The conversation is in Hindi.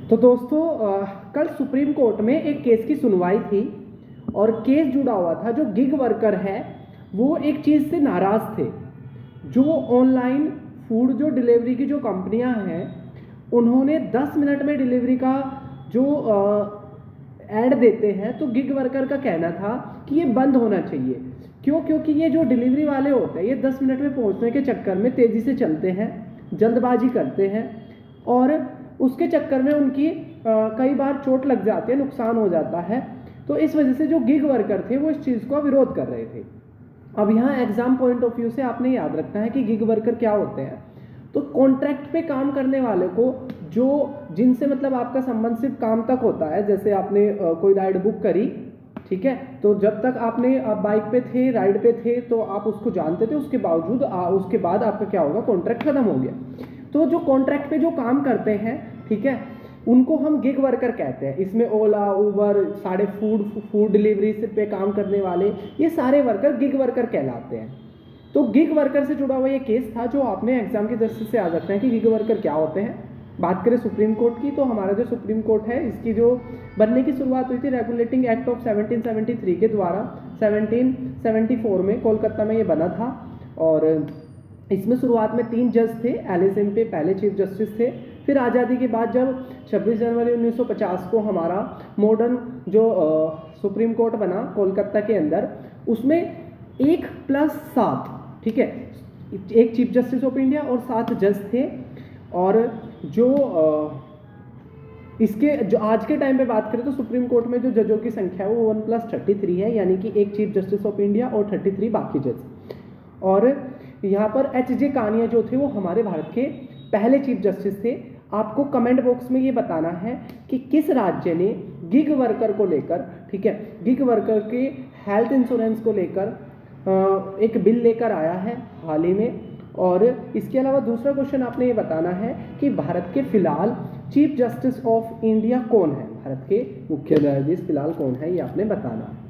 तो दोस्तों कल सुप्रीम कोर्ट में एक केस की सुनवाई थी और केस जुड़ा हुआ था। जो गिग वर्कर है वो एक चीज़ से नाराज़ थे। जो ऑनलाइन फूड जो डिलीवरी की जो कंपनियां हैं उन्होंने 10 मिनट में डिलीवरी का जो ऐड देते हैं, तो गिग वर्कर का कहना था कि ये बंद होना चाहिए। क्यों? क्योंकि ये जो डिलीवरी वाले होते हैं ये 10 मिनट में पहुंचने के चक्कर में तेज़ी से चलते हैं, जल्दबाजी करते हैं और उसके चक्कर में उनकी कई बार चोट लग जाती है, नुकसान हो जाता है। तो इस वजह से जो गिग वर्कर थे वो इस चीज़ का विरोध कर रहे थे। अब यहाँ एग्जाम पॉइंट ऑफ व्यू से आपने याद रखना है कि गिग वर्कर क्या होते हैं। तो कॉन्ट्रैक्ट पे काम करने वाले को जो जिनसे मतलब आपका संबंध सिर्फ काम तक होता है, जैसे आपने कोई राइड बुक करी, ठीक है, तो जब तक आपने बाइक पे थे, राइड पे थे, तो आप उसको जानते थे, उसके बावजूद उसके बाद आपका क्या होगा, कॉन्ट्रैक्ट खत्म हो गया। तो जो कॉन्ट्रैक्ट पे जो काम करते हैं, ठीक है, उनको हम गिग वर्कर कहते हैं। इसमें ओला, उबर, सारे फूड डिलीवरी से पे काम करने वाले ये सारे वर्कर गिग वर्कर कहलाते हैं। तो गिग वर्कर से जुड़ा हुआ ये केस था जो आपने एग्जाम की दृष्टि से याद रखना है कि गिग वर्कर क्या होते हैं। बात करें सुप्रीम कोर्ट की, तो हमारा जो सुप्रीम कोर्ट है इसकी जो बनने की शुरुआत हुई थी रेगुलेटिंग एक्ट ऑफ 1773 के द्वारा 1774 में कोलकाता में ये बना था। और इसमें शुरुआत में 3 जज थे। एलिस इम्पे पहले चीफ जस्टिस थे। फिर आज़ादी के बाद जब 26 जनवरी 1950 को हमारा मॉडर्न जो सुप्रीम कोर्ट बना कोलकाता के अंदर, उसमें 1+7, ठीक है, एक चीफ जस्टिस ऑफ इंडिया और 7 जज थे। और जो इसके जो आज के टाइम पे बात करें तो सुप्रीम कोर्ट में जो जजों की संख्या है वो 1+33 है, यानी कि एक चीफ जस्टिस ऑफ इंडिया और 33 बाकी जज। और यहाँ पर H.J. कानिया जो थे वो हमारे भारत के पहले चीफ जस्टिस थे। आपको कमेंट बॉक्स में ये बताना है कि किस राज्य ने गिग वर्कर को लेकर, ठीक है, गिग वर्कर के हेल्थ इंश्योरेंस को लेकर एक बिल लेकर आया है हाल ही में। और इसके अलावा दूसरा क्वेश्चन आपने ये बताना है कि भारत के फिलहाल चीफ जस्टिस ऑफ इंडिया कौन है, भारत के मुख्य न्यायाधीश फिलहाल कौन है, ये आपने बताना है।